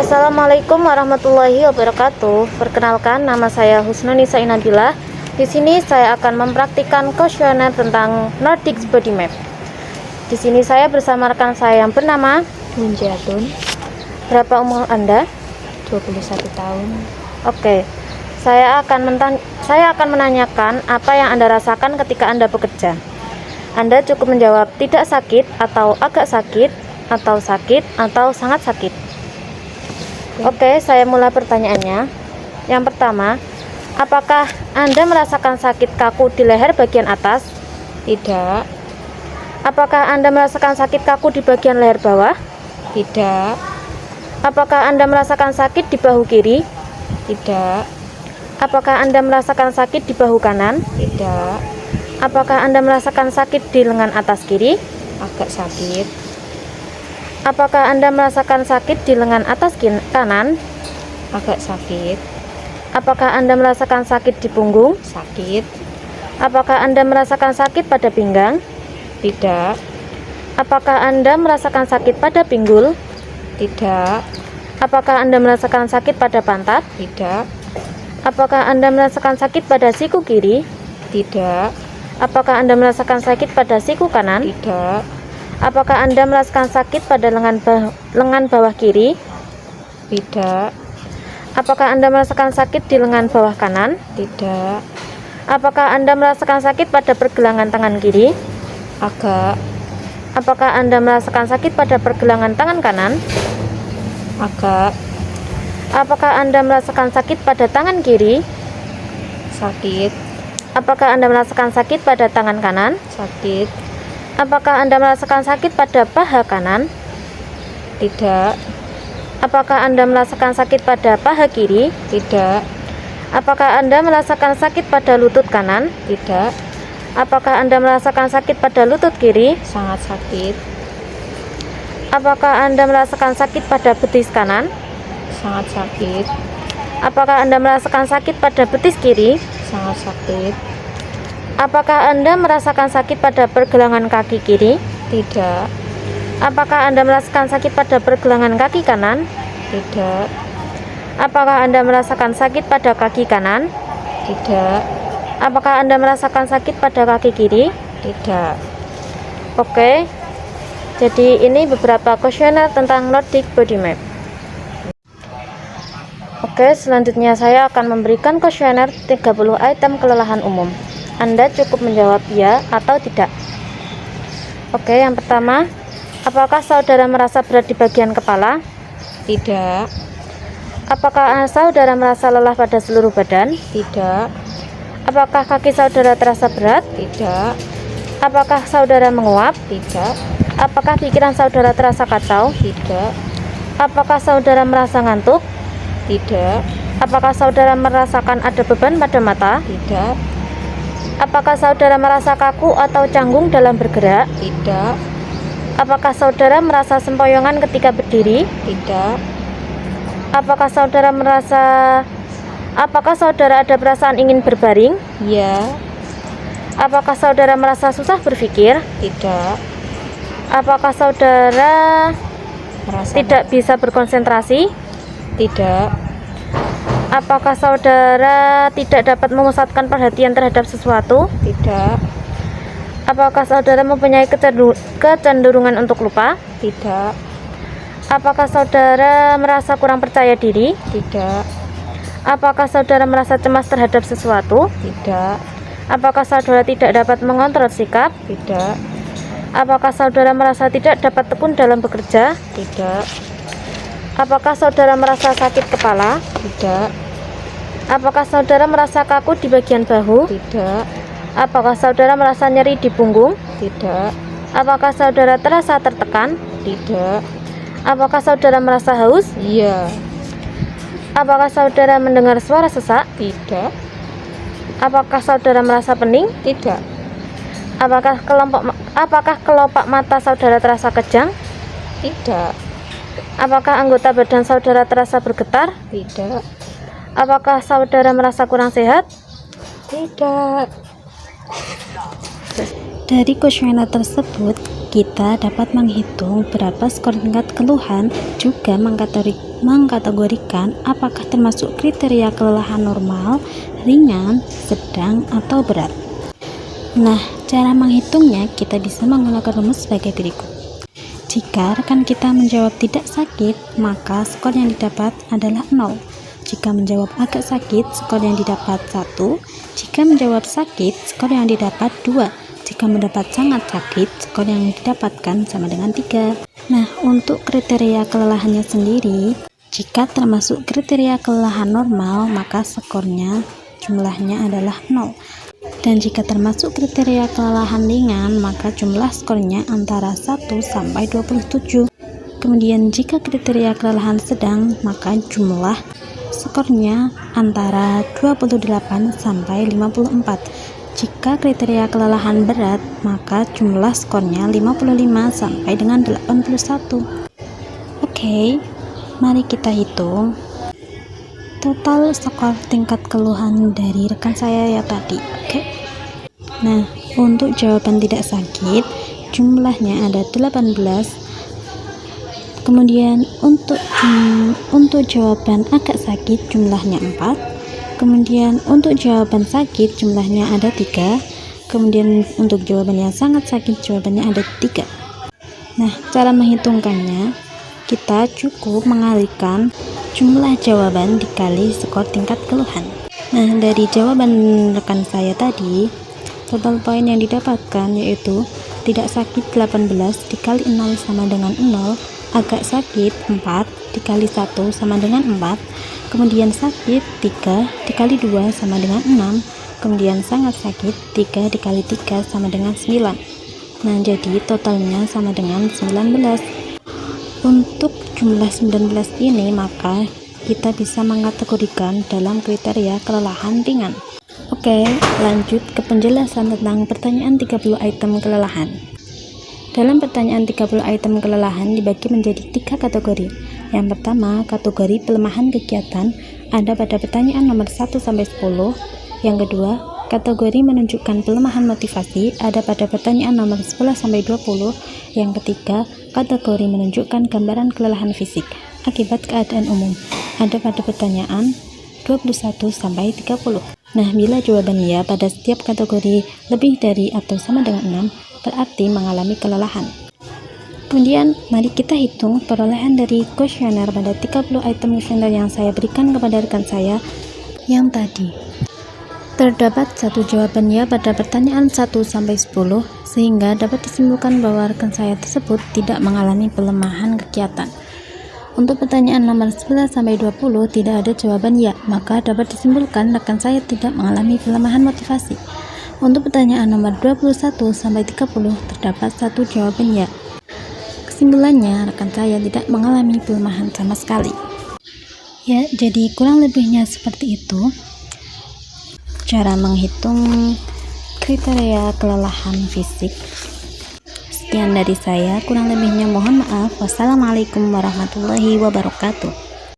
Assalamualaikum warahmatullahi wabarakatuh. Perkenalkan, nama saya Husnunisa Inabilah. Di sini saya akan mempraktikkan kuesioner tentang Nordic Body Map. Di sini saya bersama rekan saya yang bernama Munjatun. Berapa umur Anda? 21 tahun. Oke. Saya akan menanyakan apa yang Anda rasakan ketika Anda bekerja. Anda cukup menjawab tidak sakit atau agak sakit atau sakit atau sangat sakit. Oke, saya mulai pertanyaannya. Yang pertama, apakah Anda merasakan sakit kaku di leher bagian atas? Tidak. Apakah Anda merasakan sakit kaku di bagian leher bawah? Tidak. Apakah Anda merasakan sakit di bahu kiri? Tidak. Apakah Anda merasakan sakit di bahu kanan? Tidak. Apakah Anda merasakan sakit di lengan atas kiri? Agak sakit. Apakah Anda merasakan sakit di lengan atas kanan? Agak sakit. Apakah Anda merasakan sakit di punggung? Sakit. Apakah Anda merasakan sakit pada pinggang? Tidak. Apakah Anda merasakan sakit pada pinggul? Tidak. Apakah Anda merasakan sakit pada pantat? Tidak. Apakah Anda merasakan sakit pada siku kiri? Tidak. Apakah Anda merasakan sakit pada siku kanan? Tidak. Apakah Anda merasakan sakit pada lengan bawah kiri? Tidak. Apakah Anda merasakan sakit di lengan bawah kanan? Tidak. Apakah Anda merasakan sakit pada pergelangan tangan kiri? Agak. Apakah Anda merasakan sakit pada pergelangan tangan kanan? Agak. Apakah Anda merasakan sakit pada tangan kiri? Sakit. Apakah Anda merasakan sakit pada tangan kanan? Sakit. Apakah Anda merasakan sakit pada paha kanan? Tidak. Apakah Anda merasakan sakit pada paha kiri? Tidak. Apakah Anda merasakan sakit pada lutut kanan? Tidak. Apakah Anda merasakan sakit pada lutut kiri? Sangat sakit. Apakah Anda merasakan sakit pada betis kanan? Sangat sakit. Apakah Anda merasakan sakit pada betis kiri? Sangat sakit. Apakah Anda merasakan sakit pada pergelangan kaki kiri? Tidak. Apakah Anda merasakan sakit pada pergelangan kaki kanan? Tidak. Apakah Anda merasakan sakit pada kaki kanan? Tidak. Apakah Anda merasakan sakit pada kaki kiri? Tidak. Oke. Jadi ini beberapa kuesioner tentang Nordic Body Map. Oke, selanjutnya saya akan memberikan kuesioner 30 item kelelahan umum. Anda cukup menjawab ya atau tidak. Oke, yang pertama, apakah saudara merasa berat di bagian kepala? Tidak. Apakah saudara merasa lelah pada seluruh badan? Tidak. Apakah kaki saudara terasa berat? Tidak. Apakah saudara menguap? Tidak. Apakah pikiran saudara terasa kacau? Tidak. Apakah saudara merasa ngantuk? Tidak. Apakah saudara merasakan ada beban pada mata? Tidak. Apakah saudara merasa kaku atau canggung dalam bergerak? Tidak. Apakah saudara merasa sempoyongan ketika berdiri? Tidak. Apakah saudara ada perasaan ingin berbaring? Ya. Apakah saudara merasa susah berpikir? Tidak. Apakah saudara Merasa tidak bisa berkonsentrasi? Tidak. Apakah saudara tidak dapat memusatkan perhatian terhadap sesuatu? Tidak. Apakah saudara mempunyai kecenderungan untuk lupa? Tidak. Apakah saudara merasa kurang percaya diri? Tidak. Apakah saudara merasa cemas terhadap sesuatu? Tidak. Apakah saudara tidak dapat mengontrol sikap? Tidak. Apakah saudara merasa tidak dapat tekun dalam bekerja? Tidak. Apakah saudara merasa sakit kepala? Tidak. Apakah saudara merasa kaku di bagian bahu? Tidak. Apakah saudara merasa nyeri di punggung? Tidak. Apakah saudara terasa tertekan? Tidak. Apakah saudara merasa haus? Iya. Apakah saudara mendengar suara sesak? Tidak. Apakah saudara merasa pening? Tidak. Apakah kelopak mata saudara terasa kejang? Tidak. Apakah anggota badan saudara terasa bergetar? Tidak. Apakah saudara merasa kurang sehat? Tidak. Dari kuesioner tersebut, kita dapat menghitung berapa skor tingkat keluhan, juga mengkategorikan apakah termasuk kriteria kelelahan normal, ringan, sedang, atau berat. Nah, cara menghitungnya kita bisa menggunakan rumus sebagai berikut. Jika rekan kita menjawab tidak sakit, maka skor yang didapat adalah 0. Jika menjawab agak sakit, skor yang didapat 1. Jika menjawab sakit, skor yang didapat 2. Jika mendapat sangat sakit, skor yang didapatkan sama dengan 3. Nah, untuk kriteria kelelahannya sendiri, jika termasuk kriteria kelelahan normal, maka skornya jumlahnya adalah 0. Dan jika termasuk kriteria kelelahan ringan, maka jumlah skornya antara 1 sampai 27. Kemudian jika kriteria kelelahan sedang, maka jumlah skornya antara 28 sampai 54. Jika kriteria kelelahan berat, maka jumlah skornya 55 sampai dengan 81. Oke, mari kita hitung total skor tingkat keluhan dari rekan saya ya tadi. Oke. Nah, untuk jawaban tidak sakit, jumlahnya ada 18. Kemudian untuk jawaban agak sakit jumlahnya 4. Kemudian untuk jawaban sakit jumlahnya ada 3. Kemudian untuk jawaban yang sangat sakit jawabannya ada 3. Nah, cara menghitungkannya, kita cukup mengalihkan jumlah jawaban dikali skor tingkat keluhan. Nah, dari jawaban rekan saya tadi, total poin yang didapatkan yaitu tidak sakit 18 dikali 0 sama dengan 0, agak sakit 4 dikali 1 sama dengan 4, kemudian sakit 3 dikali 2 sama dengan 6, kemudian sangat sakit 3 dikali 3 sama dengan 9. Nah, jadi totalnya sama dengan 19. Untuk jumlah 19 ini maka kita bisa mengkategorikan dalam kriteria kelelahan ringan. Oke, lanjut ke penjelasan tentang pertanyaan 30 item kelelahan. Dalam pertanyaan 30 item kelelahan dibagi menjadi 3 kategori. Yang pertama, kategori pelemahan kegiatan ada pada pertanyaan nomor 1 sampai 10. Yang kedua, kategori menunjukkan pelemahan motivasi ada pada pertanyaan nomor 11 sampai 20. Yang ketiga, kategori menunjukkan gambaran kelelahan fisik akibat keadaan umum ada pada pertanyaan 21 sampai 30. Nah, bila jawaban ya pada setiap kategori lebih dari atau sama dengan 6, berarti mengalami kelelahan. Kemudian, mari kita hitung perolehan dari kuesioner pada 30 item kuesioner yang saya berikan kepada rekan saya yang tadi. Terdapat satu jawaban ya pada pertanyaan 1 sampai 10, sehingga dapat disimpulkan bahwa rekan saya tersebut tidak mengalami pelemahan kegiatan. Untuk pertanyaan nomor 11 sampai 20 tidak ada jawaban ya, maka dapat disimpulkan rekan saya tidak mengalami pelemahan motivasi. Untuk pertanyaan nomor 21 sampai 30 terdapat satu jawaban ya. Kesimpulannya, rekan saya tidak mengalami pelemahan sama sekali. Ya, jadi kurang lebihnya seperti itu cara menghitung kriteria kelelahan fisik. Sekian dari saya, kurang lebihnya mohon maaf. Wassalamualaikum warahmatullahi wabarakatuh.